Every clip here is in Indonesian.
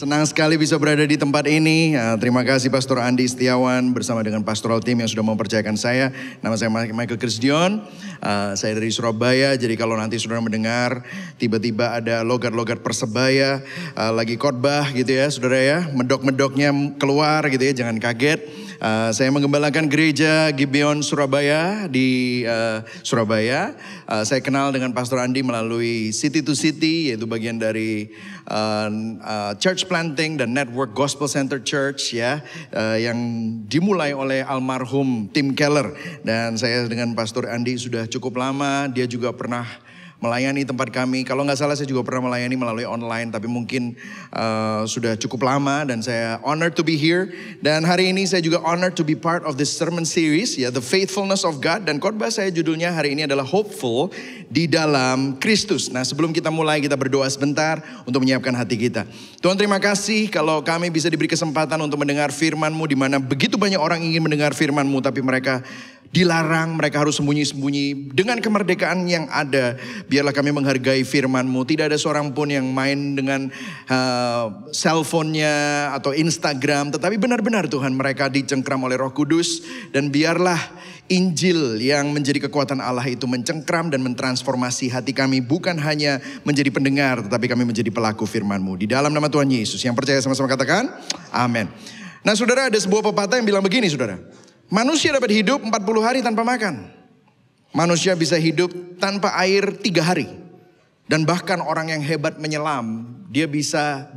Senang sekali bisa berada di tempat ini. Terima kasih Pastor Andi Setiawan bersama dengan pastoral team yang sudah mempercayakan saya. Nama saya Michael Krisdion. Saya dari Surabaya. Jadi kalau nanti saudara mendengar tiba-tiba ada logat-logat Persebaya lagi khotbah gitu ya, saudara ya, medok-medoknya keluar gitu ya, jangan kaget. Saya menggembalakan gereja Gibeon Surabaya di Surabaya. Saya kenal dengan Pastor Andi melalui City to City, yaitu bagian dari church planting dan network Gospel Center Church ya, yang dimulai oleh almarhum Tim Keller. Dan saya dengan Pastor Andi sudah cukup lama. Dia juga pernah melayani tempat kami. Kalau nggak salah saya juga pernah melayani melalui online, tapi mungkin sudah cukup lama dan saya honored to be here. Dan hari ini saya juga honored to be part of this sermon series ya, The Faithfulness of God. Dan khotbah saya judulnya hari ini adalah Hopeful di dalam Kristus. Nah, sebelum kita mulai, kita berdoa sebentar untuk menyiapkan hati kita. Tuhan, terima kasih kalau kami bisa diberi kesempatan untuk mendengar firman-Mu, di mana begitu banyak orang ingin mendengar firman-Mu tapi mereka dilarang, mereka harus sembunyi-sembunyi. Dengan kemerdekaan yang ada, biarlah kami menghargai firman-Mu. Tidak ada seorang pun yang main dengan cellphone-nya atau Instagram, tetapi benar-benar Tuhan, mereka dicengkram oleh Roh Kudus. Dan biarlah Injil yang menjadi kekuatan Allah itu mencengkram dan mentransformasi hati kami. Bukan hanya menjadi pendengar, tetapi kami menjadi pelaku firman-Mu. Di dalam nama Tuhan Yesus. Yang percaya sama-sama katakan, amin. Nah saudara, ada sebuah pepatah yang bilang begini saudara. Manusia dapat hidup 40 hari tanpa makan. Manusia bisa hidup tanpa air 3 hari. Dan bahkan orang yang hebat menyelam, dia bisa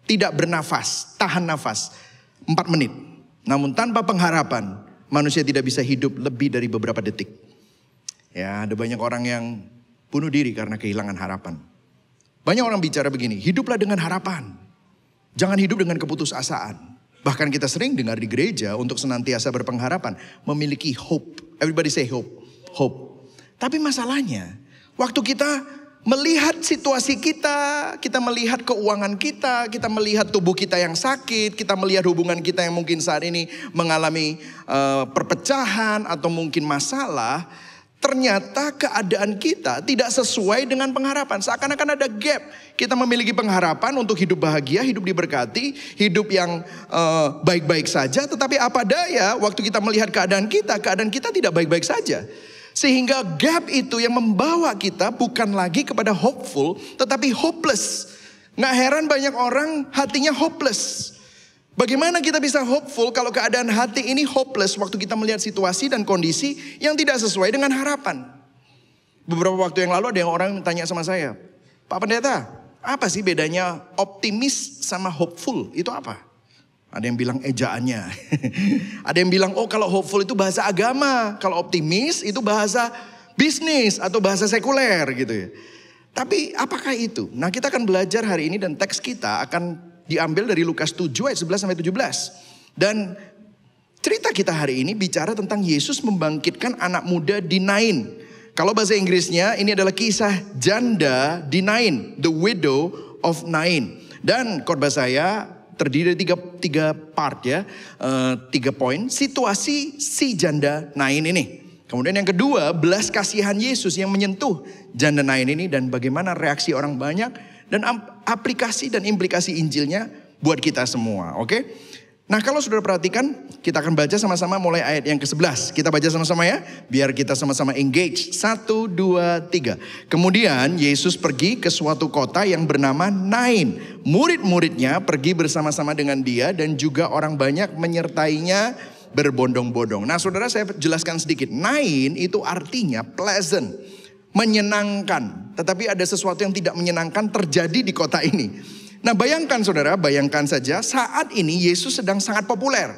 tidak bernafas, tahan nafas 4 menit. Namun tanpa pengharapan, manusia tidak bisa hidup lebih dari beberapa detik. Ya, ada banyak orang yang bunuh diri karena kehilangan harapan. Banyak orang bicara begini, hiduplah dengan harapan. Jangan hidup dengan keputusasaan. Bahkan kita sering dengar di gereja untuk senantiasa berpengharapan, memiliki hope. Everybody say hope. Hope. Tapi masalahnya, waktu kita melihat situasi kita melihat keuangan kita melihat tubuh kita yang sakit, kita melihat hubungan kita yang mungkin saat ini mengalami perpecahan atau mungkin masalah, ternyata keadaan kita tidak sesuai dengan pengharapan. Seakan-akan ada gap. Kita memiliki pengharapan untuk hidup bahagia, hidup diberkati, hidup yang baik-baik saja. Tetapi apa daya waktu kita melihat keadaan kita tidak baik-baik saja. Sehingga gap itu yang membawa kita bukan lagi kepada hopeful, tetapi hopeless. Nggak heran banyak orang hatinya hopeless. Bagaimana kita bisa hopeful kalau keadaan hati ini hopeless waktu kita melihat situasi dan kondisi yang tidak sesuai dengan harapan? Beberapa waktu yang lalu ada yang orang tanya sama saya, Pak Pendeta, apa sih bedanya optimis sama hopeful? Itu apa? Ada yang bilang ejaannya. Ada yang bilang, oh kalau hopeful itu bahasa agama. Kalau optimis itu bahasa bisnis atau bahasa sekuler gitu ya. Tapi apakah itu? Nah kita akan belajar hari ini dan teks kita akan diambil dari Lukas 7 ayat 11 sampai 17. Dan cerita kita hari ini bicara tentang Yesus membangkitkan anak muda di Nain. Kalau bahasa Inggrisnya ini adalah kisah janda di Nain, the widow of Nain. Dan khotbah saya terdiri dari tiga part ya, 3 poin. Situasi si janda Nain ini. Kemudian yang kedua, belas kasihan Yesus yang menyentuh janda Nain ini dan bagaimana reaksi orang banyak dan aplikasi dan implikasi Injilnya buat kita semua, oke? Nah kalau saudara perhatikan, kita akan baca sama-sama mulai ayat yang ke-11. Kita baca sama-sama ya, biar kita sama-sama engage. 1, 2, 3. Kemudian Yesus pergi ke suatu kota yang bernama Nain. Murid-muridnya pergi bersama-sama dengan dia dan juga orang banyak menyertainya berbondong-bondong. Nah saudara, saya jelaskan sedikit. Nain itu artinya pleasant, menyenangkan. Tetapi ada sesuatu yang tidak menyenangkan terjadi di kota ini. Nah bayangkan saudara, bayangkan saja saat ini Yesus sedang sangat populer.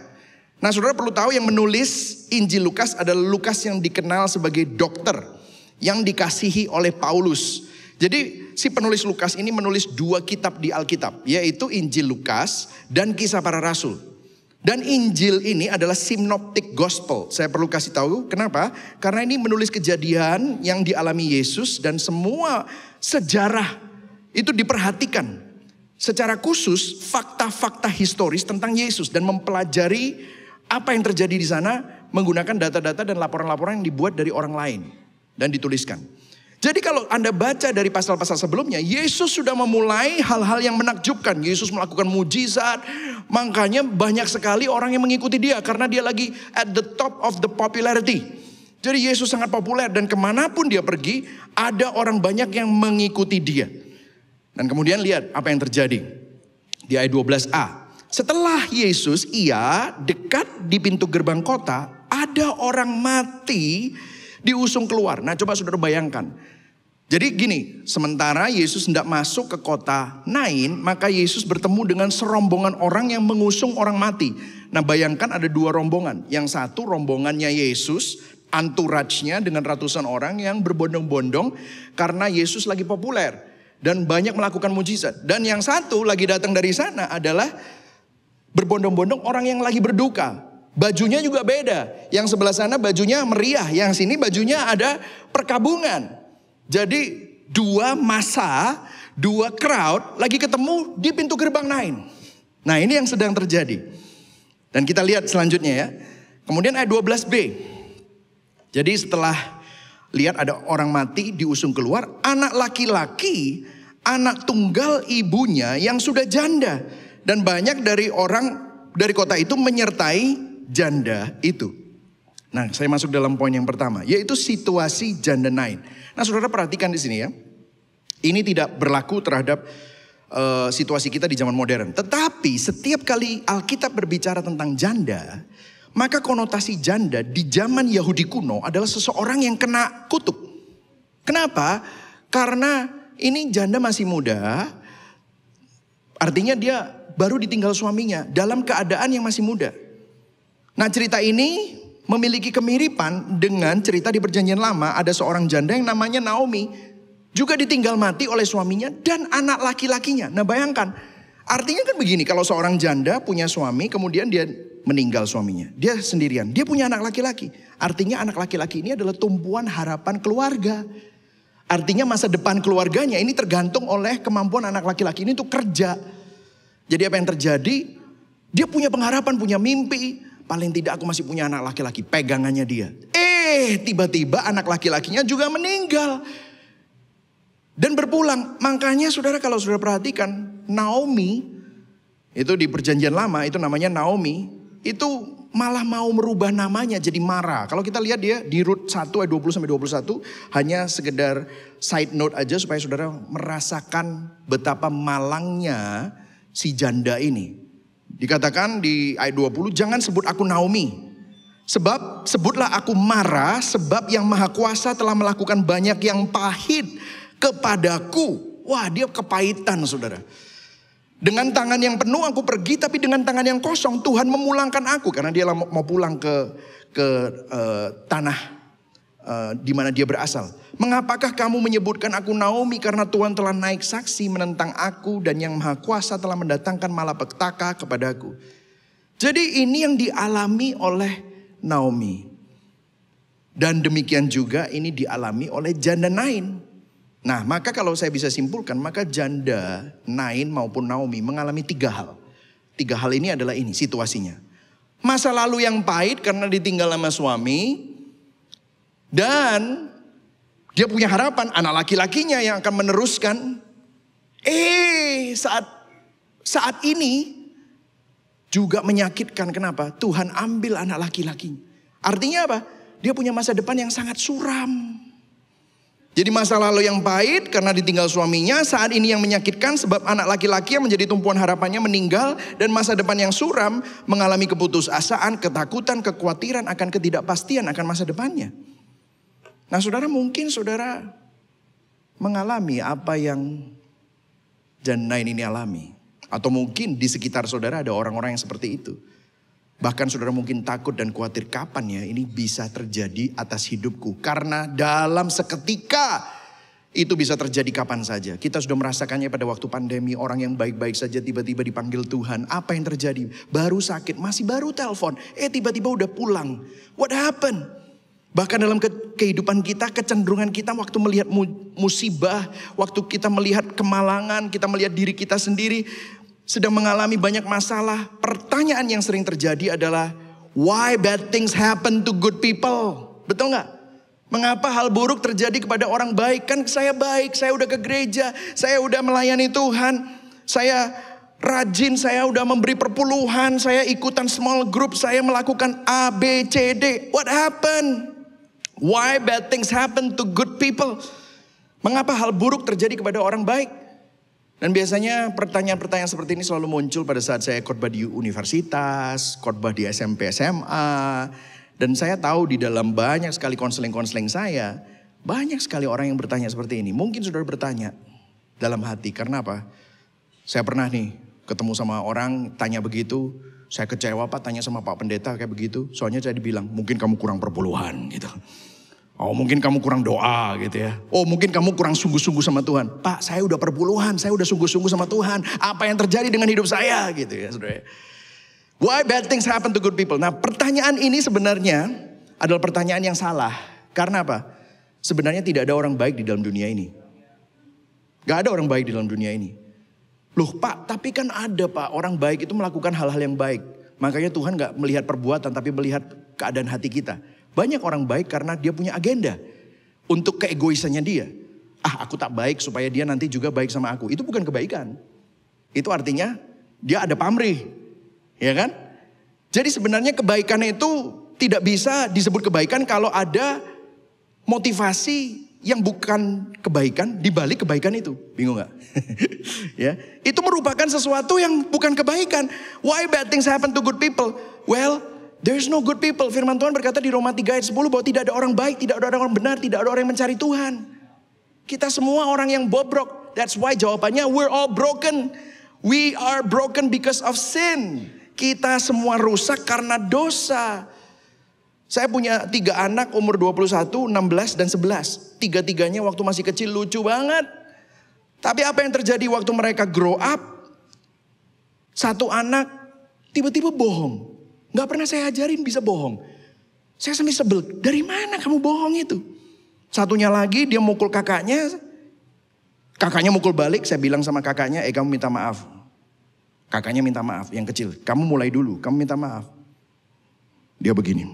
Nah saudara perlu tahu yang menulis Injil Lukas adalah Lukas yang dikenal sebagai dokter. Yang dikasihi oleh Paulus. Jadi si penulis Lukas ini menulis 2 kitab di Alkitab. Yaitu Injil Lukas dan Kisah Para Rasul. Dan Injil ini adalah synoptic gospel. Saya perlu kasih tahu kenapa? Karena ini menulis kejadian yang dialami Yesus dan semua sejarah itu diperhatikan. Secara khusus fakta-fakta historis tentang Yesus dan mempelajari apa yang terjadi di sana menggunakan data-data dan laporan-laporan yang dibuat dari orang lain dan dituliskan. Jadi kalau Anda baca dari pasal-pasal sebelumnya, Yesus sudah memulai hal-hal yang menakjubkan. Yesus melakukan mujizat, makanya banyak sekali orang yang mengikuti dia karena dia lagi at the top of the popularity. Jadi Yesus sangat populer dan kemanapun dia pergi, ada orang banyak yang mengikuti dia. Dan kemudian lihat apa yang terjadi di ayat 12a. Setelah Yesus ia dekat di pintu gerbang kota, ada orang mati diusung keluar. Nah coba saudara bayangkan. Jadi gini, sementara Yesus hendak masuk ke kota Nain, maka Yesus bertemu dengan serombongan orang yang mengusung orang mati. Nah bayangkan ada dua rombongan. Yang satu rombongannya Yesus, entourage-nya dengan ratusan orang yang berbondong-bondong karena Yesus lagi populer. Dan banyak melakukan mujizat. Dan yang satu lagi datang dari sana adalah berbondong-bondong orang yang lagi berduka. Bajunya juga beda. Yang sebelah sana bajunya meriah, yang sini bajunya ada perkabungan. Jadi dua massa, dua crowd lagi ketemu di pintu gerbang Nain. Nah ini yang sedang terjadi. Dan kita lihat selanjutnya ya. Kemudian ayat 12b. Jadi setelah lihat ada orang mati diusung keluar, anak laki-laki, anak tunggal ibunya yang sudah janda. Dan banyak dari orang dari kota itu menyertai janda itu. Nah, saya masuk dalam poin yang pertama, yaitu situasi janda Nain. Nah, saudara perhatikan di sini ya. Ini tidak berlaku terhadap situasi kita di zaman modern. Tetapi setiap kali Alkitab berbicara tentang janda, maka konotasi janda di zaman Yahudi kuno adalah seseorang yang kena kutuk. Kenapa? Karena ini janda masih muda, artinya dia baru ditinggal suaminya dalam keadaan yang masih muda. Nah cerita ini memiliki kemiripan dengan cerita di Perjanjian Lama. Ada seorang janda yang namanya Naomi, juga ditinggal mati oleh suaminya dan anak laki-lakinya. Nah bayangkan, artinya kan begini, kalau seorang janda punya suami kemudian dia meninggal suaminya, dia sendirian, dia punya anak laki-laki. Artinya anak laki-laki ini adalah tumpuan harapan keluarga. Artinya masa depan keluarganya ini tergantung oleh kemampuan anak laki-laki ini untuk kerja. Jadi apa yang terjadi? Dia punya pengharapan, punya mimpi. Paling tidak aku masih punya anak laki-laki, pegangannya dia. Tiba-tiba anak laki-lakinya juga meninggal. Dan berpulang. Makanya saudara kalau saudara perhatikan, Naomi, itu di Perjanjian Lama itu namanya Naomi, itu malah mau merubah namanya jadi Mara. Kalau kita lihat dia di Rut 1 ayat 20-21, hanya sekedar side note aja supaya saudara merasakan betapa malangnya si janda ini. Dikatakan di ayat 20, jangan sebut aku Naomi. Sebab sebutlah aku Mara, sebab yang Maha Kuasa telah melakukan banyak yang pahit kepadaku. Wah, dia kepahitan saudara. Dengan tangan yang penuh aku pergi, tapi dengan tangan yang kosong Tuhan memulangkan aku. Karena dia mau pulang ke tanah di mana dia berasal. Mengapakah kamu menyebutkan aku Naomi? Karena Tuhan telah naik saksi menentang aku dan yang Maha Kuasa telah mendatangkan malapetaka kepadaku. Jadi ini yang dialami oleh Naomi. Dan demikian juga ini dialami oleh janda Nain. Nah maka kalau saya bisa simpulkan, maka janda Nain maupun Naomi mengalami tiga hal. Tiga hal ini adalah ini situasinya. Masa lalu yang pahit karena ditinggal sama suami. Dan dia punya harapan anak laki-lakinya yang akan meneruskan. Saat ini juga menyakitkan. Kenapa? Tuhan ambil anak laki-lakinya. Artinya apa? Dia punya masa depan yang sangat suram. Jadi masa lalu yang pahit karena ditinggal suaminya. Saat ini yang menyakitkan sebab anak laki-laki yang menjadi tumpuan harapannya meninggal. Dan masa depan yang suram mengalami keputusasaan, ketakutan, kekhawatiran akan ketidakpastian akan masa depannya. Nah saudara mungkin saudara mengalami apa yang janda Nain ini alami. Atau mungkin di sekitar saudara ada orang-orang yang seperti itu. Bahkan saudara mungkin takut dan khawatir kapan ya ini bisa terjadi atas hidupku. Karena dalam seketika itu bisa terjadi kapan saja. Kita sudah merasakannya pada waktu pandemi. Orang yang baik-baik saja tiba-tiba dipanggil Tuhan. Apa yang terjadi? Baru sakit, masih baru telepon. Tiba-tiba udah pulang. What happened? Bahkan dalam kehidupan kita, kecenderungan kita waktu melihat musibah, waktu kita melihat kemalangan, kita melihat diri kita sendiri sedang mengalami banyak masalah. Pertanyaan yang sering terjadi adalah, why bad things happen to good people? Betul nggak? Mengapa hal buruk terjadi kepada orang baik? Kan saya baik, saya udah ke gereja, saya udah melayani Tuhan, saya rajin, saya udah memberi perpuluhan, saya ikutan small group, saya melakukan A, B, C, D. What happened? Why bad things happen to good people? Mengapa hal buruk terjadi kepada orang baik? Dan biasanya pertanyaan-pertanyaan seperti ini selalu muncul pada saat saya khotbah di universitas, khotbah di SMP, SMA. Dan saya tahu di dalam banyak sekali konseling-konseling saya, banyak sekali orang yang bertanya seperti ini. Mungkin saudara bertanya dalam hati, karena apa? Saya pernah nih ketemu sama orang tanya begitu, saya kecewa Pak tanya sama Pak Pendeta kayak begitu. Soalnya saya dibilang, mungkin kamu kurang perpuluhan gitu. Oh mungkin kamu kurang doa gitu ya. Oh mungkin kamu kurang sungguh-sungguh sama Tuhan. Pak saya udah perpuluhan, saya udah sungguh-sungguh sama Tuhan. Apa yang terjadi dengan hidup saya gitu ya saudara. Why bad things happen to good people? Nah pertanyaan ini sebenarnya adalah pertanyaan yang salah. Karena apa? Sebenarnya tidak ada orang baik di dalam dunia ini. Gak ada orang baik di dalam dunia ini. Loh Pak, tapi kan ada Pak, orang baik itu melakukan hal-hal yang baik. Makanya Tuhan gak melihat perbuatan tapi melihat keadaan hati kita. Banyak orang baik karena dia punya agenda. Untuk keegoisannya dia. Aku tak baik supaya dia nanti juga baik sama aku. Itu bukan kebaikan. Itu artinya dia ada pamrih. Ya kan? Jadi sebenarnya kebaikan itu tidak bisa disebut kebaikan kalau ada motivasi yang bukan kebaikan di balik kebaikan itu. Bingung gak? Ya, itu merupakan sesuatu yang bukan kebaikan. Why bad things happen to good people? Well, there's no good people. Firman Tuhan berkata di Roma 3 ayat 10 bahwa tidak ada orang baik, tidak ada orang benar, tidak ada orang yang mencari Tuhan. Kita semua orang yang bobrok. That's why jawabannya we're all broken. We are broken because of sin. Kita semua rusak karena dosa. Saya punya 3 anak umur 21, 16 dan 11. Tiga-tiganya waktu masih kecil lucu banget. Tapi apa yang terjadi waktu mereka grow up? Satu anak tiba-tiba bohong. Gak pernah saya ajarin bisa bohong. Saya sampai sebel. Dari mana kamu bohong itu? Satunya lagi dia mukul kakaknya. Kakaknya mukul balik. Saya bilang sama kakaknya, kamu minta maaf. Kakaknya minta maaf, yang kecil. Kamu mulai dulu, kamu minta maaf. Dia begini.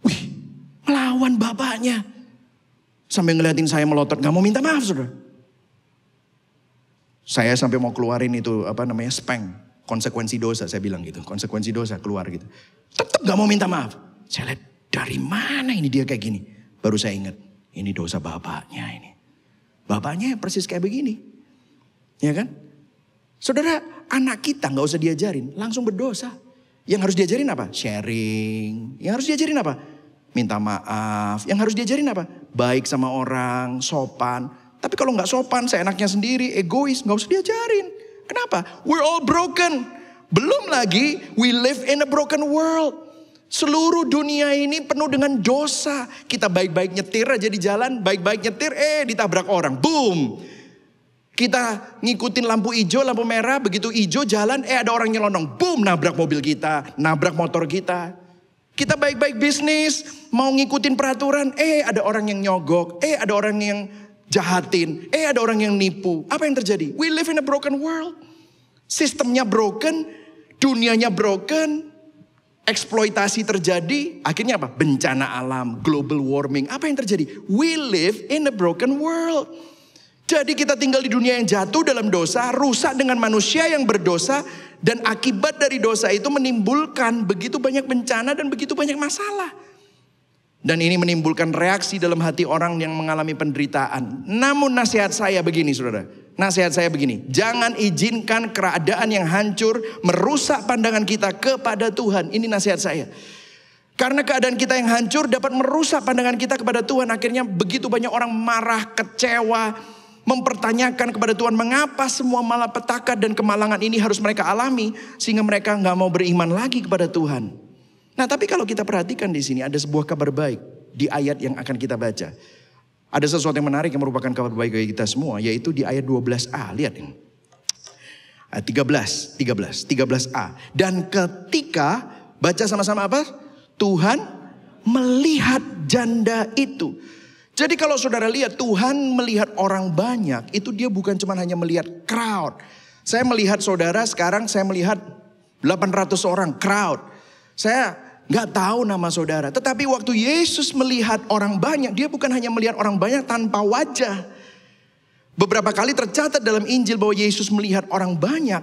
Wih, melawan bapaknya. Sampai ngeliatin saya melotot, gak mau minta maaf saudara. Saya sampai mau keluarin itu, spank. Konsekuensi dosa, saya bilang gitu. Konsekuensi dosa, keluar gitu. Tetap gak mau minta maaf. Saya lihat, dari mana ini dia kayak gini. Baru saya ingat, ini dosa bapaknya ini. Bapaknya persis kayak begini. Ya kan? Saudara, anak kita gak usah diajarin, langsung berdosa. Yang harus diajarin apa? Sharing. Yang harus diajarin apa? Minta maaf. Yang harus diajarin apa? Baik sama orang, sopan. Tapi kalau gak sopan, seenaknya sendiri, egois, gak usah diajarin. Kenapa? We're all broken. Belum lagi, we live in a broken world. Seluruh dunia ini penuh dengan dosa. Kita baik-baik nyetir aja di jalan, baik-baik nyetir, ditabrak orang. Boom. Kita ngikutin lampu hijau, lampu merah, begitu hijau jalan, ada orang nyelonong. Boom, nabrak mobil kita, nabrak motor kita. Kita baik-baik bisnis, mau ngikutin peraturan, ada orang yang nyogok, ada orang yang jahatin, ada orang yang nipu. Apa yang terjadi? We live in a broken world. Sistemnya broken, dunianya broken, eksploitasi terjadi. Akhirnya apa? Bencana alam, global warming. Apa yang terjadi? We live in a broken world. Jadi kita tinggal di dunia yang jatuh dalam dosa, rusak dengan manusia yang berdosa, dan akibat dari dosa itu menimbulkan begitu banyak bencana dan begitu banyak masalah. Dan ini menimbulkan reaksi dalam hati orang yang mengalami penderitaan. Namun nasihat saya begini saudara, nasihat saya begini, jangan izinkan keadaan yang hancur merusak pandangan kita kepada Tuhan. Ini nasihat saya. Karena keadaan kita yang hancur dapat merusak pandangan kita kepada Tuhan. Akhirnya begitu banyak orang marah, kecewa, mempertanyakan kepada Tuhan mengapa semua malapetaka dan kemalangan ini harus mereka alami sehingga mereka nggak mau beriman lagi kepada Tuhan. Nah, tapi kalau kita perhatikan di sini ada sebuah kabar baik di ayat yang akan kita baca. Ada sesuatu yang menarik yang merupakan kabar baik bagi kita semua, yaitu di ayat 12a. Lihat ini. Ayat 13a. Dan ketika baca sama-sama apa? Tuhan melihat janda itu. Jadi kalau saudara lihat Tuhan melihat orang banyak, itu dia bukan cuma hanya melihat crowd. Saya melihat saudara sekarang, saya melihat 800 orang crowd. Saya nggak tahu nama saudara. Tetapi waktu Yesus melihat orang banyak, dia bukan hanya melihat orang banyak tanpa wajah. Beberapa kali tercatat dalam Injil bahwa Yesus melihat orang banyak.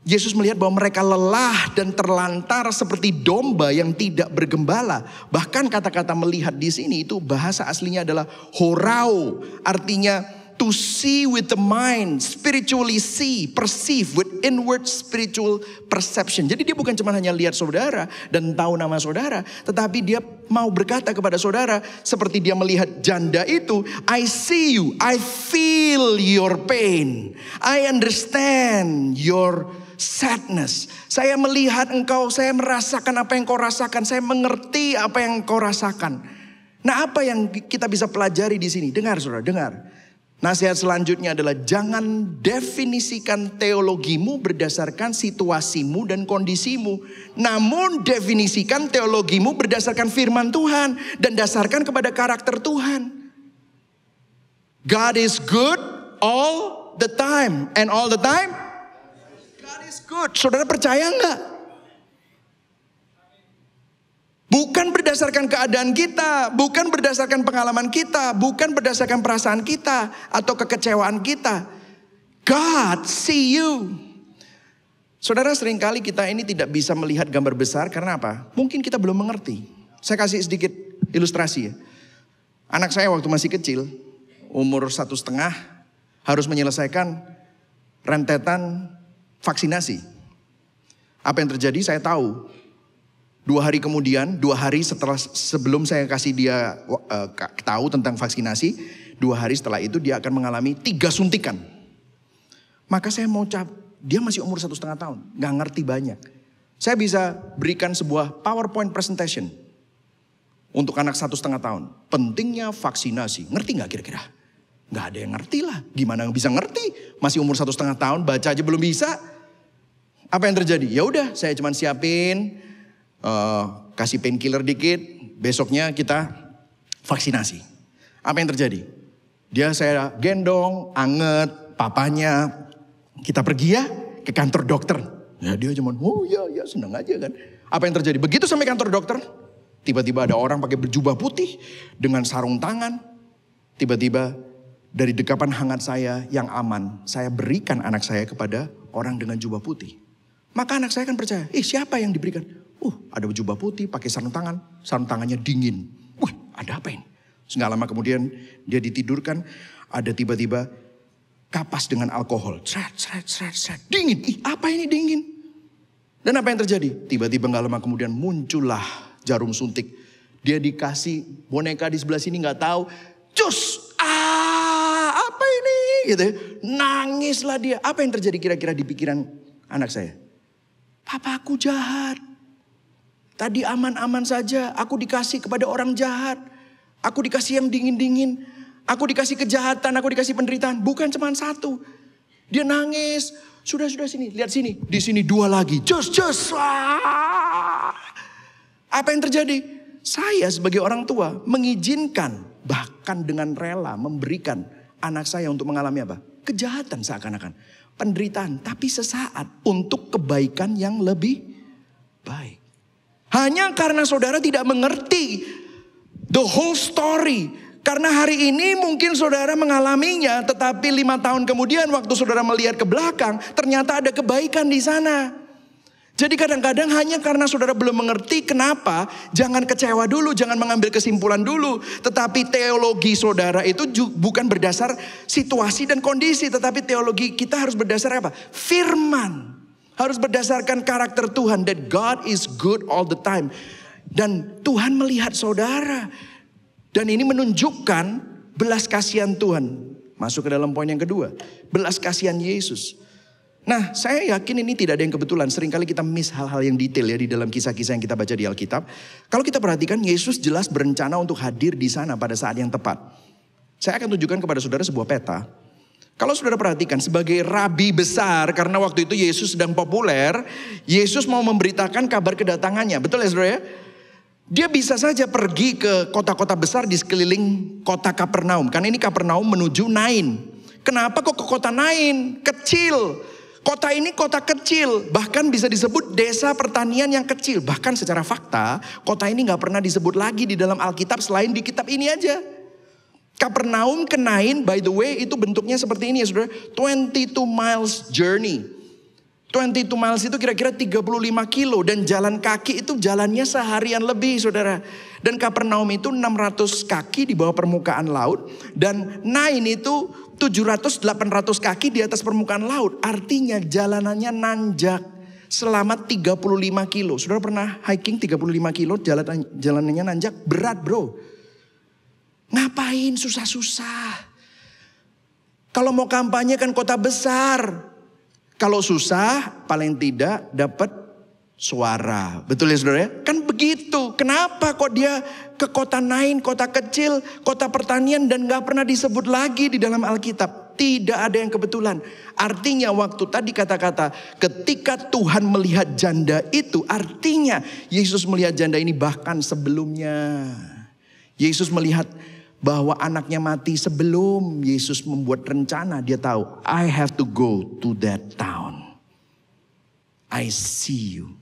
Yesus melihat bahwa mereka lelah dan terlantar seperti domba yang tidak bergembala. Bahkan kata-kata melihat di sini itu bahasa aslinya adalah horao. Artinya to see with the mind, spiritually see, perceive with inward spiritual perception. Jadi dia bukan cuma hanya lihat saudara dan tahu nama saudara, tetapi dia mau berkata kepada saudara seperti dia melihat janda itu, I see you, I feel your pain, I understand your sadness. Saya melihat engkau, saya merasakan apa yang kau rasakan, saya mengerti apa yang kau rasakan. Nah, apa yang kita bisa pelajari di sini? Dengar saudara, dengar. Nasihat selanjutnya adalah jangan definisikan teologimu berdasarkan situasimu dan kondisimu. Namun definisikan teologimu berdasarkan firman Tuhan dan dasarkan kepada karakter Tuhan. God is good all the time. And all the time, God is good. Saudara percaya enggak? Bukan berdasarkan keadaan kita, bukan berdasarkan pengalaman kita, bukan berdasarkan perasaan kita atau kekecewaan kita. God see you. Saudara, seringkali kita ini tidak bisa melihat gambar besar karena apa? Mungkin kita belum mengerti. Saya kasih sedikit ilustrasi ya. Anak saya waktu masih kecil, umur 1,5, harus menyelesaikan rentetan vaksinasi. Apa yang terjadi saya tahu. 2 hari kemudian, 2 hari sebelum saya kasih dia tahu tentang vaksinasi, 2 hari setelah itu dia akan mengalami 3 suntikan. Maka saya mau dia masih umur 1,5 tahun, gak ngerti banyak. Saya bisa berikan sebuah PowerPoint presentation untuk anak 1,5 tahun. Pentingnya vaksinasi, ngerti gak kira-kira? Gak ada yang ngerti lah, gimana bisa ngerti? Masih umur 1,5 tahun, baca aja belum bisa. Apa yang terjadi? Ya udah, saya cuma siapin. Kasih painkiller dikit, besoknya kita vaksinasi. Apa yang terjadi? Saya gendong, anget, papanya. Kita pergi ya ke kantor dokter. Ya dia cuma, oh ya senang aja kan. Apa yang terjadi? Begitu sampai kantor dokter, tiba-tiba ada orang pakai berjubah putih dengan sarung tangan. Tiba-tiba dari dekapan hangat saya yang aman, saya berikan anak saya kepada orang dengan jubah putih. Maka anak saya kan percaya, siapa yang diberikan? Ada jubah putih, pakai sarung tangannya dingin. Ada apa ini? Nggak lama kemudian dia ditidurkan, ada tiba-tiba kapas dengan alkohol. Sret, dingin. Apa ini dingin? Dan apa yang terjadi? Tiba-tiba nggak lama kemudian muncullah jarum suntik. Dia dikasih boneka di sebelah sini nggak tahu. Cus! Apa ini? Gitu. Nangislah dia. Apa yang terjadi kira-kira di pikiran anak saya? Papaku jahat. Tadi aman-aman saja, aku dikasih kepada orang jahat. Aku dikasih yang dingin-dingin. Aku dikasih kejahatan, aku dikasih penderitaan. Bukan cuma 1. Dia nangis. Sudah sini, lihat sini. Di sini 2 lagi. Jos. Apa yang terjadi? Saya sebagai orang tua mengizinkan, bahkan dengan rela memberikan anak saya untuk mengalami apa? Kejahatan seakan-akan. Penderitaan, tapi sesaat untuk kebaikan yang lebih baik. Hanya karena saudara tidak mengerti the whole story. Karena hari ini mungkin saudara mengalaminya, tetapi 5 tahun kemudian waktu saudara melihat ke belakang, ternyata ada kebaikan di sana. Jadi kadang-kadang hanya karena saudara belum mengerti kenapa, jangan kecewa dulu, jangan mengambil kesimpulan dulu. Tetapi teologi saudara itu bukan berdasar situasi dan kondisi, tetapi teologi kita harus berdasar apa? Firman. Harus berdasarkan karakter Tuhan. That God is good all the time. Dan Tuhan melihat saudara. Dan ini menunjukkan belas kasihan Tuhan. Masuk ke dalam poin yang kedua. Belas kasihan Yesus. Nah, saya yakin ini tidak ada yang kebetulan. Seringkali kita miss hal-hal yang detail ya di dalam kisah-kisah yang kita baca di Alkitab. Kalau kita perhatikan, Yesus jelas berencana untuk hadir di sana pada saat yang tepat. Saya akan tunjukkan kepada saudara sebuah peta. Kalau saudara perhatikan sebagai rabi besar, karena waktu itu Yesus sedang populer, Yesus mau memberitakan kabar kedatangannya. Betul ya saudara ya? Dia bisa saja pergi ke kota-kota besar di sekeliling kota Kapernaum. Karena ini Kapernaum menuju Nain. Kenapa kok ke kota Nain? Kecil. Kota ini kota kecil, bahkan bisa disebut desa pertanian yang kecil. Bahkan secara fakta, kota ini gak pernah disebut lagi di dalam Alkitab selain di kitab ini aja. Kapernaum ke Nain, by the way, itu bentuknya seperti ini ya saudara. 22 miles journey. 22 miles itu kira-kira 35 kilo. Dan jalan kaki itu jalannya seharian lebih saudara. Dan Kapernaum itu 600 kaki di bawah permukaan laut. Dan Nain itu 700-800 kaki di atas permukaan laut. Artinya jalanannya nanjak selama 35 kilo. Saudara pernah hiking 35 kilo jalanannya nanjak? Berat bro. Ngapain susah-susah? Kalau mau kampanye kan kota besar. Kalau susah paling tidak dapat suara. Betul ya saudara ya? Kan begitu. Kenapa kok dia ke kota Nain, kota kecil, kota pertanian dan gak pernah disebut lagi di dalam Alkitab. Tidak ada yang kebetulan. Artinya waktu tadi kata-kata ketika Tuhan melihat janda itu, artinya Yesus melihat janda ini bahkan sebelumnya. Yesus melihat bahwa anaknya mati sebelum Yesus membuat rencana. Dia tahu, I have to go to that town. I see you.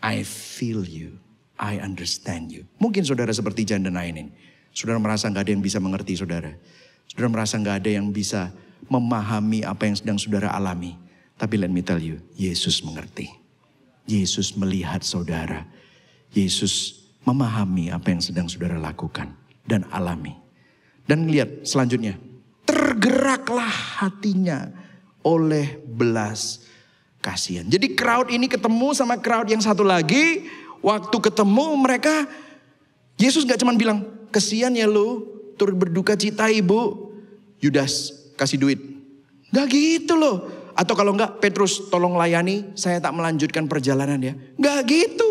I feel you. I understand you. Mungkin saudara seperti janda Nain ini. Saudara merasa gak ada yang bisa mengerti saudara. Saudara merasa gak ada yang bisa memahami apa yang sedang saudara alami. Tapi let me tell you, Yesus mengerti. Yesus melihat saudara. Yesus memahami apa yang sedang saudara lakukan dan alami. Dan lihat selanjutnya. Tergeraklah hatinya oleh belas kasihan. Jadi crowd ini ketemu sama crowd yang satu lagi. Waktu ketemu mereka, Yesus gak cuma bilang, kesian ya lu, turut berduka cita ibu. Yudas kasih duit. Gak gitu loh. Atau kalau enggak, Petrus tolong layani, saya tak melanjutkan perjalanan ya. Gak gitu.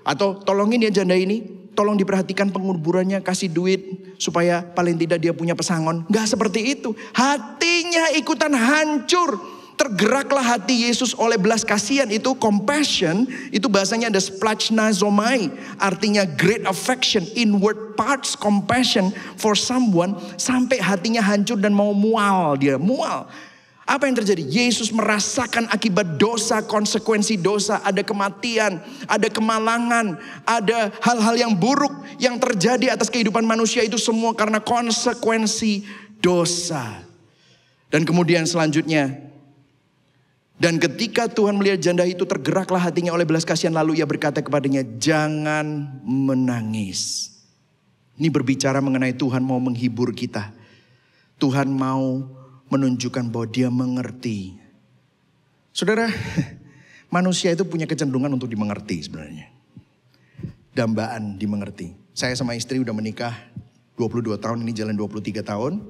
Atau tolongin ya janda ini, tolong diperhatikan penguburannya, kasih duit supaya paling tidak dia punya pesangon. Gak seperti itu. Hatinya ikutan hancur. Tergeraklah hati Yesus oleh belas kasihan. Itu compassion, itu bahasanya ada splachnazomai. Artinya great affection, inward parts compassion for someone. Sampai hatinya hancur dan mau mual dia, mual. Apa yang terjadi? Yesus merasakan akibat dosa, konsekuensi dosa. Ada kematian, ada kemalangan, ada hal-hal yang buruk yang terjadi atas kehidupan manusia. Itu semua karena konsekuensi dosa. Dan kemudian selanjutnya, dan ketika Tuhan melihat janda itu, tergeraklah hatinya oleh belas kasihan. Lalu ia berkata kepadanya, jangan menangis. Ini berbicara mengenai Tuhan mau menghibur kita. Tuhan mau menunjukkan bahwa dia mengerti. Saudara, manusia itu punya kecenderungan untuk dimengerti sebenarnya. Dambaan dimengerti. Saya sama istri udah menikah 22 tahun, ini jalan 23 tahun.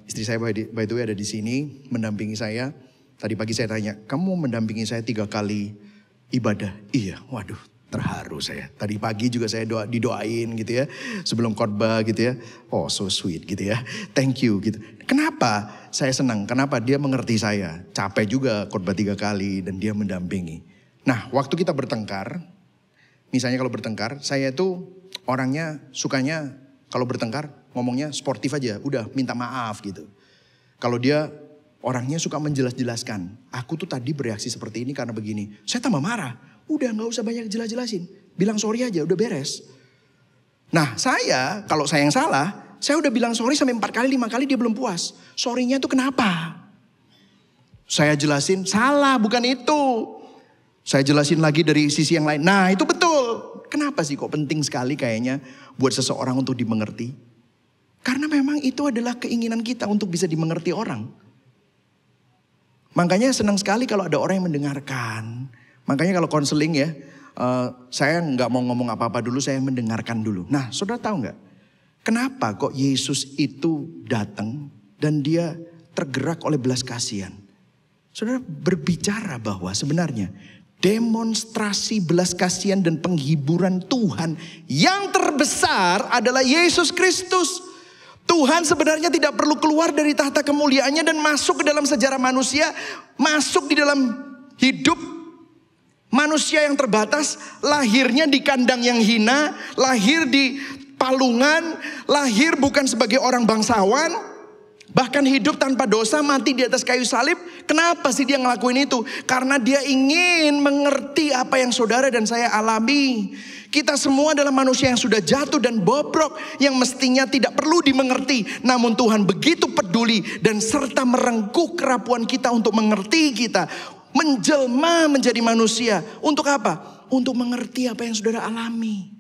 Istri saya by the way ada di sini mendampingi saya. Tadi pagi saya tanya, kamu mendampingi saya 3 kali ibadah? Iya, waduh terharu saya. Tadi pagi juga saya didoain gitu ya. Sebelum khotbah gitu ya. Oh so sweet gitu ya. Thank you gitu. Kenapa saya senang? Kenapa dia mengerti saya? Capek juga khotbah 3 kali dan dia mendampingi. Nah waktu kita bertengkar, misalnya kalau bertengkar, saya tuh orangnya sukanya kalau bertengkar ngomongnya sportif aja. Udah minta maaf gitu. Kalau dia orangnya suka menjelas-jelaskan. Aku tuh tadi bereaksi seperti ini karena begini. Saya tambah marah. Udah gak usah banyak jelas-jelasin. Bilang sorry aja, udah beres. Nah saya, kalau saya yang salah, saya udah bilang sorry sampai 4 kali, 5 kali dia belum puas. Sorry-nya tuh kenapa? Saya jelasin, salah bukan itu. Saya jelasin lagi dari sisi yang lain. Nah itu betul. Kenapa sih kok penting sekali kayaknya buat seseorang untuk dimengerti? Karena memang itu adalah keinginan kita untuk bisa dimengerti orang. Makanya senang sekali kalau ada orang yang mendengarkan. Makanya kalau konseling ya, saya nggak mau ngomong apa-apa dulu, saya mendengarkan dulu. Nah saudara tahu nggak? Kenapa kok Yesus itu datang dan dia tergerak oleh belas kasihan? Saudara berbicara bahwa sebenarnya demonstrasi belas kasihan dan penghiburan Tuhan yang terbesar adalah Yesus Kristus. Tuhan sebenarnya tidak perlu keluar dari tahta kemuliaannya dan masuk ke dalam sejarah manusia. Masuk di dalam hidup manusia yang terbatas. Lahirnya di kandang yang hina. Lahir di palungan. Lahir bukan sebagai orang bangsawan. Bahkan hidup tanpa dosa, mati di atas kayu salib. Kenapa sih dia ngelakuin itu? Karena dia ingin mengerti apa yang saudara dan saya alami. Kita semua adalah manusia yang sudah jatuh dan bobrok, yang mestinya tidak perlu dimengerti. Namun Tuhan begitu peduli dan serta merengkuh kerapuan kita untuk mengerti kita. Menjelma menjadi manusia. Untuk apa? Untuk mengerti apa yang saudara alami.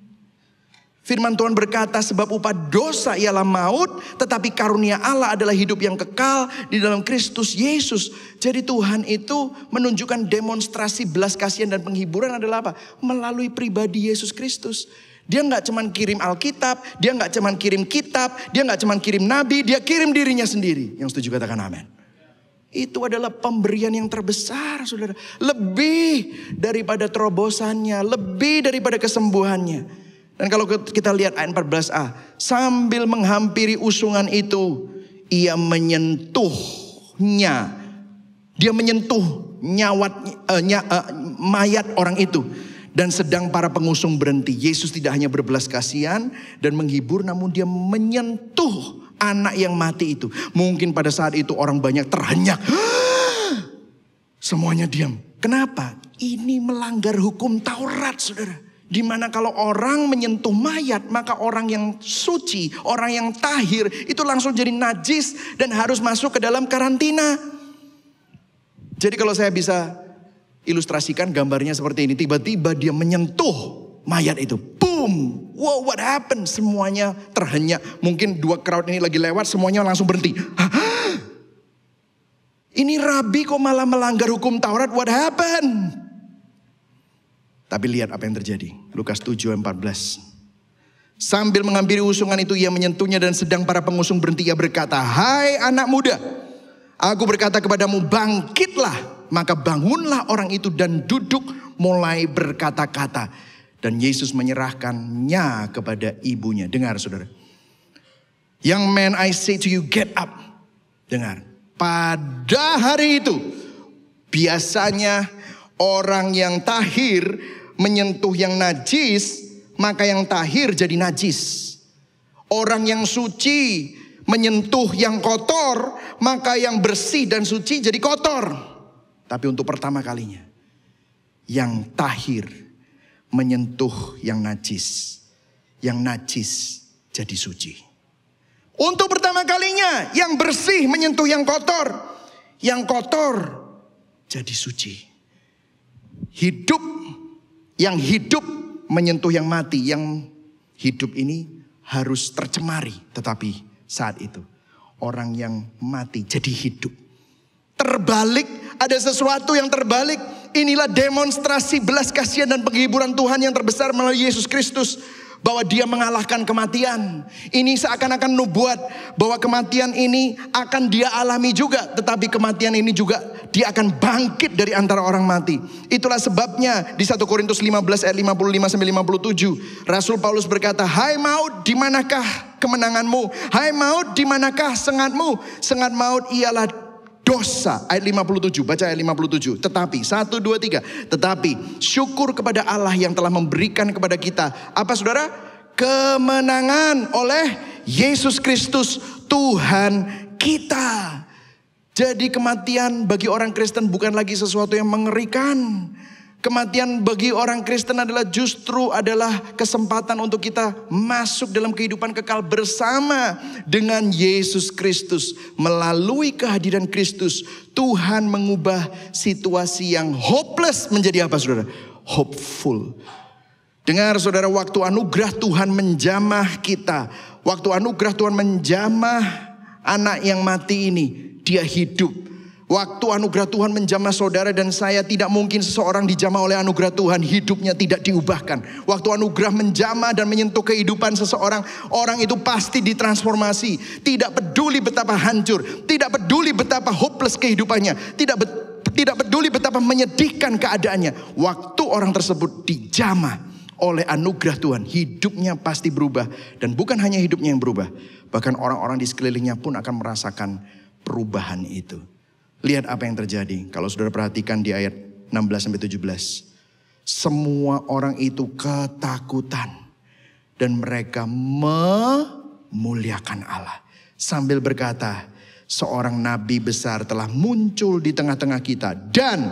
Firman Tuhan berkata, sebab upah dosa ialah maut, tetapi karunia Allah adalah hidup yang kekal di dalam Kristus Yesus. Jadi Tuhan itu menunjukkan demonstrasi belas kasihan dan penghiburan adalah apa? Melalui pribadi Yesus Kristus. Dia nggak cuman kirim Alkitab, dia nggak cuman kirim kitab, dia nggak cuman kirim nabi, dia kirim dirinya sendiri. Yang setuju katakan amin. Itu adalah pemberian yang terbesar, saudara. Lebih daripada terobosannya, lebih daripada kesembuhannya. Dan kalau kita lihat ayat 14a, sambil menghampiri usungan itu, ia menyentuhnya. Dia menyentuh mayat orang itu. Dan sedang para pengusung berhenti. Yesus tidak hanya berbelas kasihan dan menghibur, namun dia menyentuh anak yang mati itu. Mungkin pada saat itu orang banyak terhenyak. Semuanya diam. Kenapa? Ini melanggar hukum Taurat, saudara. Dimana kalau orang menyentuh mayat, maka orang yang suci, orang yang tahir, itu langsung jadi najis dan harus masuk ke dalam karantina. Jadi kalau saya bisa ilustrasikan gambarnya seperti ini. Tiba-tiba dia menyentuh mayat itu. Boom! Wow, what happened? Semuanya terhenyak. Mungkin dua crowd ini lagi lewat, semuanya langsung berhenti. Ini rabi kok malah melanggar hukum Taurat, what happened? Tapi lihat apa yang terjadi. Lukas 7:14. Sambil menghampiri usungan itu, ia menyentuhnya dan sedang para pengusung berhenti. Ia berkata, hai anak muda, aku berkata kepadamu, bangkitlah. Maka bangunlah orang itu dan duduk mulai berkata-kata. Dan Yesus menyerahkannya kepada ibunya. Dengar saudara. Young man, I say to you, get up. Dengar. Pada hari itu, biasanya orang yang tahir menyentuh yang najis, maka yang tahir jadi najis. Orang yang suci menyentuh yang kotor, maka yang bersih dan suci jadi kotor. Tapi untuk pertama kalinya, yang tahir menyentuh yang najis jadi suci. Untuk pertama kalinya, yang bersih menyentuh yang kotor jadi suci. Yang hidup menyentuh yang mati. Yang hidup ini harus tercemari. Tetapi saat itu orang yang mati jadi hidup. Terbalik, ada sesuatu yang terbalik. Inilah demonstrasi belas kasihan dan penghiburan Tuhan yang terbesar melalui Yesus Kristus. Bahwa dia mengalahkan kematian. Ini seakan-akan nubuat bahwa kematian ini akan dia alami juga. Tetapi kematian ini juga dia akan bangkit dari antara orang mati. Itulah sebabnya di 1 Korintus 15 ayat 55-57. Rasul Paulus berkata, hai maut, di manakah kemenanganmu? Hai maut, di manakah sengatmu? Sengat maut ialah dosa. Ayat 57, baca ayat 57. Tetapi, 1, 2, 3. Tetapi syukur kepada Allah yang telah memberikan kepada kita. Apa saudara? Kemenangan oleh Yesus Kristus Tuhan kita. Jadi kematian bagi orang Kristen bukan lagi sesuatu yang mengerikan. Kematian bagi orang Kristen justru adalah kesempatan untuk kita masuk dalam kehidupan kekal bersama dengan Yesus Kristus. Melalui kehadiran Kristus, Tuhan mengubah situasi yang hopeless menjadi apa saudara? Hopeful. Dengar saudara, waktu anugerah Tuhan menjamah kita. Waktu anugerah Tuhan menjamah anak yang mati ini, dia hidup. Waktu anugerah Tuhan menjamah saudara dan saya, tidak mungkin seseorang dijamah oleh anugerah Tuhan hidupnya tidak diubahkan. Waktu anugerah menjamah dan menyentuh kehidupan seseorang, orang itu pasti ditransformasi. Tidak peduli betapa hancur, tidak peduli betapa hopeless kehidupannya, tidak peduli betapa menyedihkan keadaannya. Waktu orang tersebut dijamah oleh anugerah Tuhan, hidupnya pasti berubah. Dan bukan hanya hidupnya yang berubah, bahkan orang-orang di sekelilingnya pun akan merasakan perubahan itu. Lihat apa yang terjadi. Kalau saudara perhatikan di ayat 16-17. Semua orang itu ketakutan. Dan mereka memuliakan Allah. Sambil berkata, seorang nabi besar telah muncul di tengah-tengah kita. Dan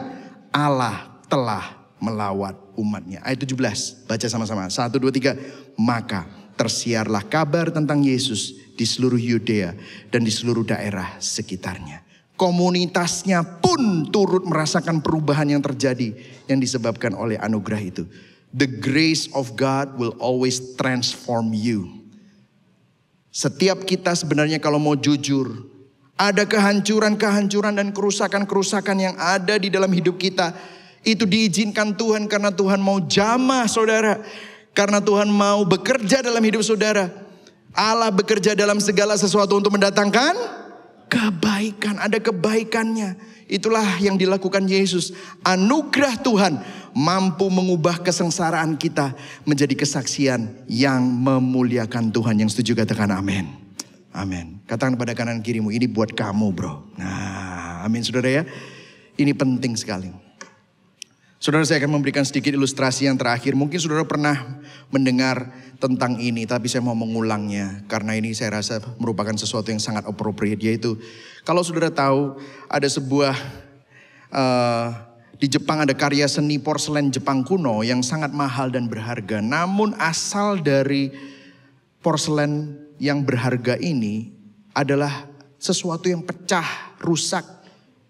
Allah telah melawat umatnya. Ayat 17, baca sama-sama. 1, 2, 3. Maka tersiarlah kabar tentang Yesus di seluruh Yudea dan di seluruh daerah sekitarnya. Komunitasnya pun turut merasakan perubahan yang terjadi yang disebabkan oleh anugerah itu. The grace of God will always transform you. Setiap kita sebenarnya kalau mau jujur, ada kehancuran-kehancuran dan kerusakan-kerusakan yang ada di dalam hidup kita. Itu diizinkan Tuhan karena Tuhan mau jamah saudara. Karena Tuhan mau bekerja dalam hidup saudara. Allah bekerja dalam segala sesuatu untuk mendatangkan kebaikan. Ada kebaikannya. Itulah yang dilakukan Yesus. Anugerah Tuhan mampu mengubah kesengsaraan kita menjadi kesaksian yang memuliakan Tuhan. Yang setuju katakan amin. Amin. Katakan pada kanan kirimu, ini buat kamu bro. Nah, amin saudara ya. Ini penting sekali. Saudara, saya akan memberikan sedikit ilustrasi yang terakhir. Mungkin saudara pernah mendengar tentang ini, tapi saya mau mengulangnya. Karena ini saya rasa merupakan sesuatu yang sangat appropriate. Yaitu, kalau saudara tahu ada sebuah, di Jepang ada karya seni porselen Jepang kuno yang sangat mahal dan berharga. Namun asal dari porselen yang berharga ini adalah sesuatu yang pecah, rusak,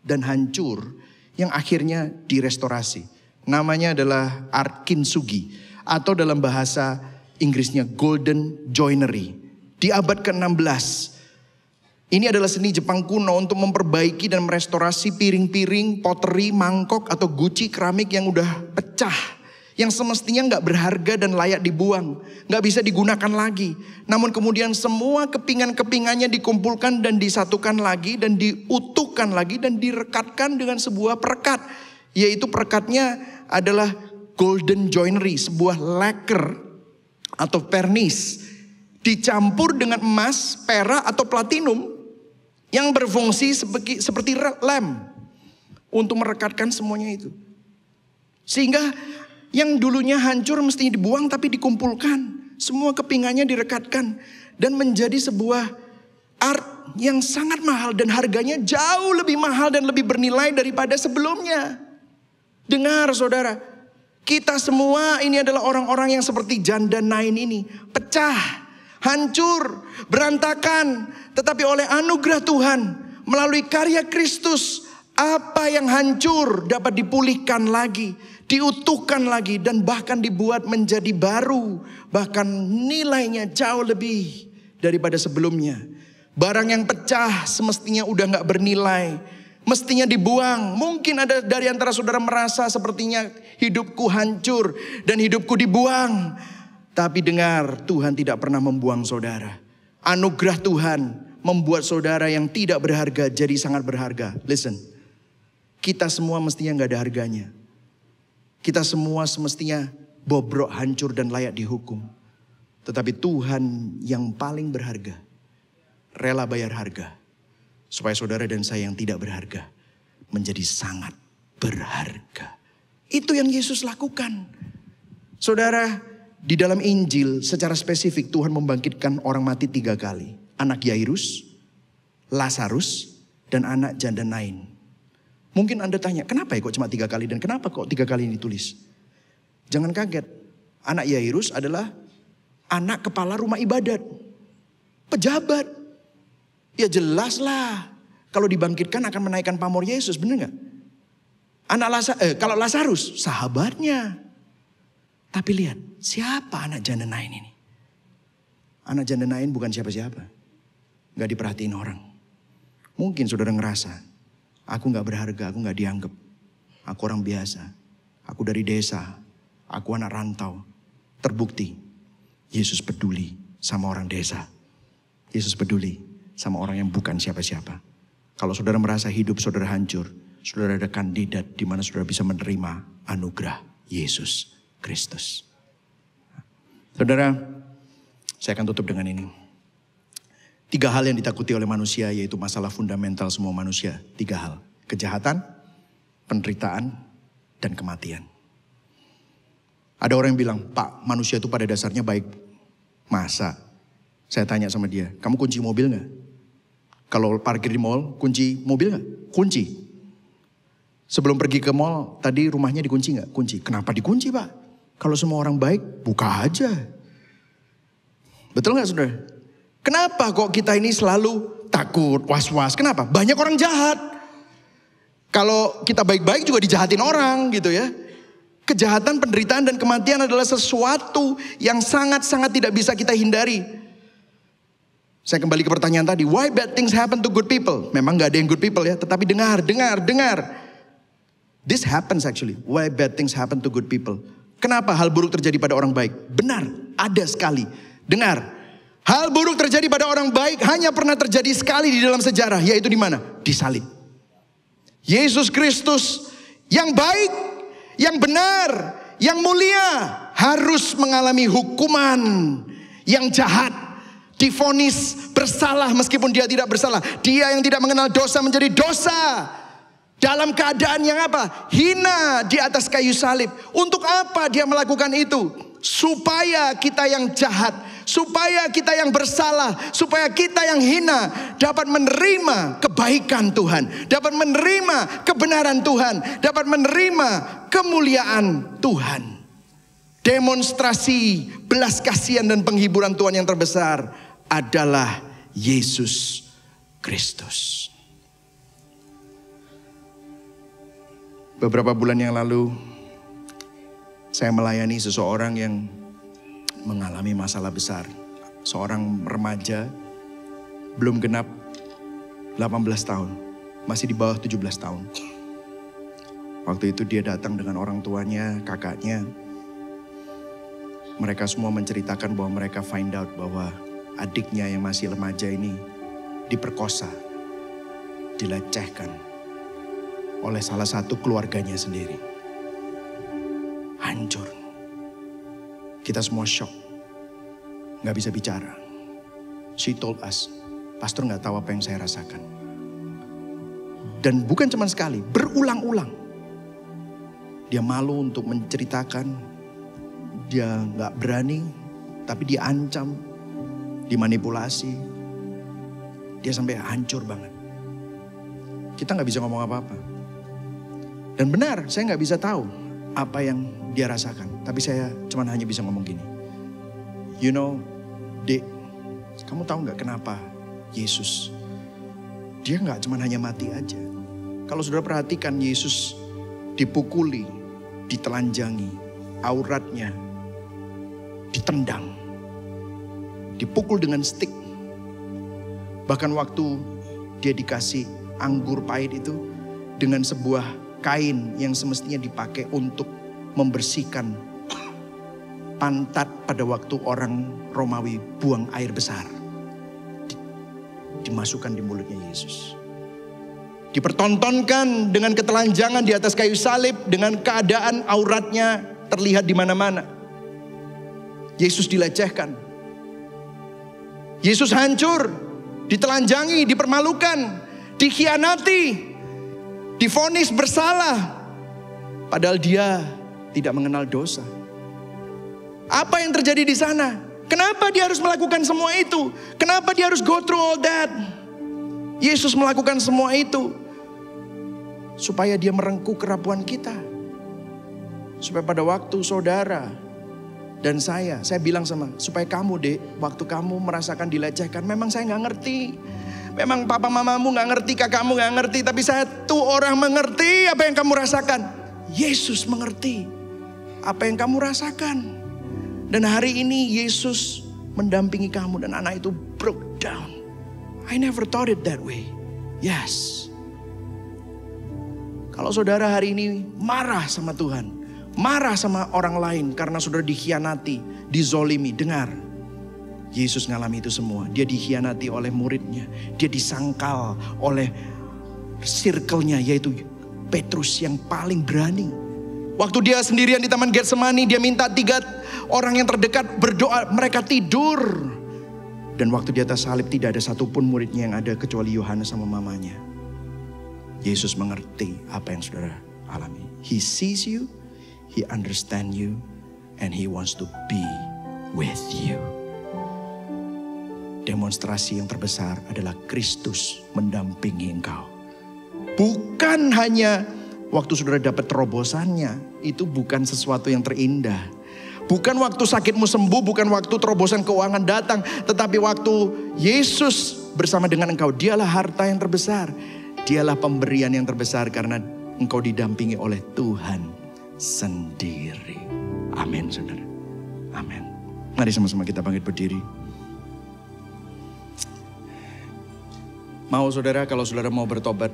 dan hancur yang akhirnya direstorasi. Namanya adalah art kintsugi atau dalam bahasa Inggrisnya golden joinery. Di abad ke-16, ini adalah seni Jepang kuno untuk memperbaiki dan merestorasi piring-piring, pottery, mangkok atau guci keramik yang udah pecah. Yang semestinya gak berharga dan layak dibuang. Gak bisa digunakan lagi. Namun kemudian semua kepingan-kepingannya dikumpulkan dan disatukan lagi. Dan diutuhkan lagi dan direkatkan dengan sebuah perekat. Yaitu perekatnya adalah golden joinery. Sebuah lacquer atau vernis. Dicampur dengan emas, perak atau platinum. Yang berfungsi seperti lem. Untuk merekatkan semuanya itu. Sehingga yang dulunya hancur mestinya dibuang tapi dikumpulkan. Semua kepingannya direkatkan. Dan menjadi sebuah art yang sangat mahal. Dan harganya jauh lebih mahal dan lebih bernilai daripada sebelumnya. Dengar saudara. Kita semua ini adalah orang-orang yang seperti janda Nain ini. Pecah, hancur, berantakan. Tetapi oleh anugerah Tuhan. Melalui karya Kristus. Apa yang hancur dapat dipulihkan lagi. Diutuhkan lagi dan bahkan dibuat menjadi baru. Bahkan nilainya jauh lebih daripada sebelumnya. Barang yang pecah semestinya udah gak bernilai. Mestinya dibuang. Mungkin ada dari antara saudara merasa sepertinya hidupku hancur dan hidupku dibuang. Tapi dengar, Tuhan tidak pernah membuang saudara. Anugerah Tuhan membuat saudara yang tidak berharga jadi sangat berharga. Listen, kita semua mestinya gak ada harganya. Kita semua semestinya bobrok, hancur dan layak dihukum. Tetapi Tuhan yang paling berharga rela bayar harga. Supaya saudara dan saya yang tidak berharga menjadi sangat berharga. Itu yang Yesus lakukan. Saudara, di dalam Injil secara spesifik Tuhan membangkitkan orang mati 3 kali. Anak Yairus, Lazarus, dan anak janda Nain. Mungkin Anda tanya, kenapa ya kok cuma 3 kali dan kenapa kok 3 kali ini ditulis? Jangan kaget, anak Yairus adalah anak kepala rumah ibadat. Pejabat. Ya jelas lah, kalau dibangkitkan akan menaikkan pamor Yesus, benar gak? Kalau Lazarus, sahabatnya. Tapi lihat, siapa anak janda Nain ini? Anak janda Nain bukan siapa-siapa. Gak diperhatiin orang. Mungkin saudara ngerasa, aku gak berharga, aku gak dianggap. Aku orang biasa. Aku dari desa. Aku anak rantau. Terbukti. Yesus peduli sama orang desa. Yesus peduli sama orang yang bukan siapa-siapa. Kalau saudara merasa hidup saudara hancur. Saudara ada kandidat di mana saudara bisa menerima anugerah Yesus Kristus. Saudara, saya akan tutup dengan ini. 3 hal yang ditakuti oleh manusia yaitu masalah fundamental semua manusia. 3 hal. Kejahatan, penderitaan, dan kematian. Ada orang yang bilang, Pak, manusia itu pada dasarnya baik. Masa? Saya tanya sama dia, kamu kunci mobil gak? Kalau parkir di mall, kunci mobil nggak? Kunci. Sebelum pergi ke mall, tadi rumahnya dikunci nggak? Kunci. Kenapa dikunci, Pak? Kalau semua orang baik, buka aja. Betul nggak, saudara? Kenapa kok kita ini selalu takut, was-was? Kenapa? Banyak orang jahat. Kalau kita baik-baik juga dijahatin orang gitu ya. Kejahatan, penderitaan, dan kematian adalah sesuatu yang sangat-sangat tidak bisa kita hindari. Saya kembali ke pertanyaan tadi, why bad things happen to good people? Memang gak ada yang good people ya, tetapi dengar. This happens actually, why bad things happen to good people. Kenapa hal buruk terjadi pada orang baik? Benar, ada sekali. Dengar, hal buruk terjadi pada orang baik hanya pernah terjadi sekali di dalam sejarah, yaitu di mana? Di salib. Yesus Kristus yang baik, yang benar, yang mulia harus mengalami hukuman yang jahat. Divonis bersalah meskipun dia tidak bersalah. Dia yang tidak mengenal dosa menjadi dosa. Dalam keadaan yang apa? Hina di atas kayu salib. Untuk apa dia melakukan itu? Supaya kita yang jahat, supaya kita yang bersalah, supaya kita yang hina dapat menerima kebaikan Tuhan, dapat menerima kebenaran Tuhan, dapat menerima kemuliaan Tuhan. Demonstrasi belas kasihan dan penghiburan Tuhan yang terbesar adalah Yesus Kristus. Beberapa bulan yang lalu saya melayani seseorang yang mengalami masalah besar. Seorang remaja belum genap 18 tahun, masih di bawah 17 tahun. Waktu itu dia datang dengan orang tuanya, kakaknya. Mereka semua menceritakan bahwa mereka find out bahwa adiknya yang masih remaja ini diperkosa, dilecehkan oleh salah satu keluarganya sendiri. Hancur. Kita semua shock. Gak bisa bicara. She told us, pastor gak tahu apa yang saya rasakan. Dan bukan cuma sekali, berulang-ulang. Dia malu untuk menceritakan. Dia gak berani, tapi dia ancam, dimanipulasi. Dia sampai hancur banget. Kita gak bisa ngomong apa-apa. Dan benar, saya gak bisa tahu apa yang dia rasakan. Tapi saya cuma hanya bisa ngomong gini. You know, Dek, kamu tahu gak kenapa Yesus? Dia gak cuma hanya mati aja. Kalau saudara perhatikan, Yesus dipukuli, ditelanjangi, auratnya ditendang, dipukul dengan stik. Bahkan waktu dia dikasih anggur pahit itu dengan sebuah kain yang semestinya dipakai untuk membersihkan pantat pada waktu orang Romawi buang air besar, dimasukkan di mulutnya Yesus. Dipertontonkan dengan ketelanjangan di atas kayu salib, dengan keadaan auratnya terlihat di mana-mana. Yesus dilecehkan. Yesus hancur, ditelanjangi, dipermalukan, dikhianati, divonis bersalah. Padahal dia tidak mengenal dosa. Apa yang terjadi di sana? Kenapa dia harus melakukan semua itu? Kenapa dia harus go through all that? Yesus melakukan semua itu supaya dia merengkuh kerapuan kita. Supaya pada waktu saudara dan saya bilang supaya kamu, Dek, waktu kamu merasakan dilecehkan, memang saya gak ngerti. Memang papa mamamu gak ngerti, kakakmu gak ngerti, tapi satu orang mengerti apa yang kamu rasakan. Yesus mengerti apa yang kamu rasakan. Dan hari ini Yesus mendampingi kamu dan anak itu broke down. I never thought it that way. Yes. Kalau saudara hari ini marah sama Tuhan, marah sama orang lain karena saudara dikhianati, dizolimi, dengar. Yesus ngalami itu semua. Dia dikhianati oleh muridnya. Dia disangkal oleh circle-nya, yaitu Petrus yang paling berani. Waktu dia sendirian di Taman Getsemani, dia minta 3 orang yang terdekat berdoa, mereka tidur. Dan waktu di atas salib tidak ada satupun muridnya yang ada kecuali Yohanes sama mamanya. Yesus mengerti apa yang saudara alami. He sees you, He understands you, and He wants to be with you. demonstrasi yang terbesar adalah Kristus mendampingi engkau. Bukan hanya waktu saudara dapat terobosannya, itu bukan sesuatu yang terindah. Bukan waktu sakitmu sembuh, bukan waktu terobosan keuangan datang. Tetapi waktu Yesus bersama dengan engkau, dialah harta yang terbesar. Dialah pemberian yang terbesar karena engkau didampingi oleh Tuhan sendiri. Amin saudara. Amin. Mari sama-sama kita bangkit berdiri. Mau saudara, kalau saudara mau bertobat,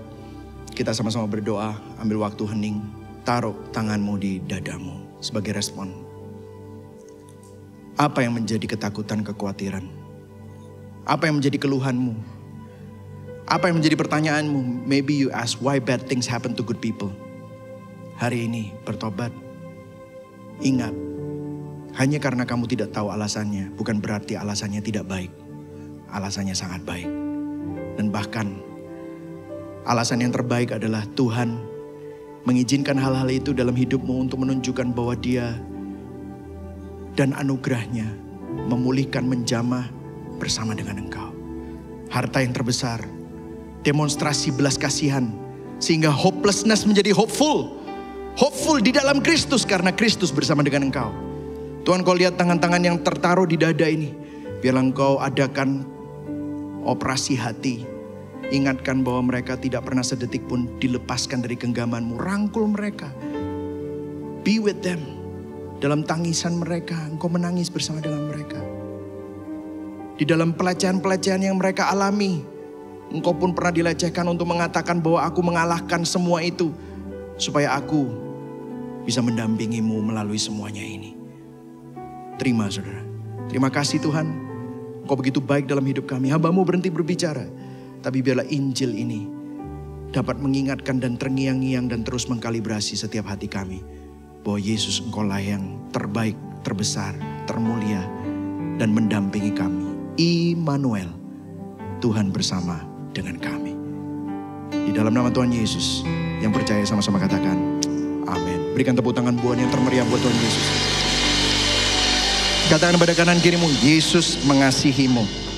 kita sama-sama berdoa, ambil waktu hening, taruh tanganmu di dadamu sebagai respon. Apa yang menjadi ketakutan, kekhawatiran? Apa yang menjadi keluhanmu? Apa yang menjadi pertanyaanmu? Maybe you ask why bad things happen to good people. Hari ini bertobat. Ingat, hanya karena kamu tidak tahu alasannya, bukan berarti alasannya tidak baik. Alasannya sangat baik. Dan bahkan alasan yang terbaik adalah Tuhan mengizinkan hal-hal itu dalam hidupmu untuk menunjukkan bahwa Dia dan anugerahnya memulihkan, menjamah bersama dengan engkau. Harta yang terbesar, demonstrasi belas kasihan, sehingga hopelessness menjadi hopeful. Hopeful di dalam Kristus karena Kristus bersama dengan engkau. Tuhan, kau lihat tangan-tangan yang tertaruh di dada ini. Biarlah engkau adakan operasi hati. Ingatkan bahwa mereka tidak pernah sedetik pun dilepaskan dari genggamanmu. Rangkul mereka. Be with them. Dalam tangisan mereka, engkau menangis bersama dengan mereka. Di dalam pelecehan-pelecehan yang mereka alami, engkau pun pernah dilecehkan untuk mengatakan bahwa aku mengalahkan semua itu. Supaya aku bisa mendampingimu melalui semuanya ini. Terima saudara. Terima kasih Tuhan. Engkau begitu baik dalam hidup kami. Hamba-Mu berhenti berbicara. Tapi biarlah Injil ini dapat mengingatkan dan terngiang-ngiang dan terus mengkalibrasi setiap hati kami. Bahwa Yesus engkau lah yang terbaik, terbesar, termulia. Dan mendampingi kami. Immanuel, Tuhan bersama dengan kami. Di dalam nama Tuhan Yesus, yang percaya sama-sama katakan, amin. Berikan tepuk tangan buah yang termeriah buat Tuhan Yesus. Katakan pada kanan kirimu, Yesus mengasihimu.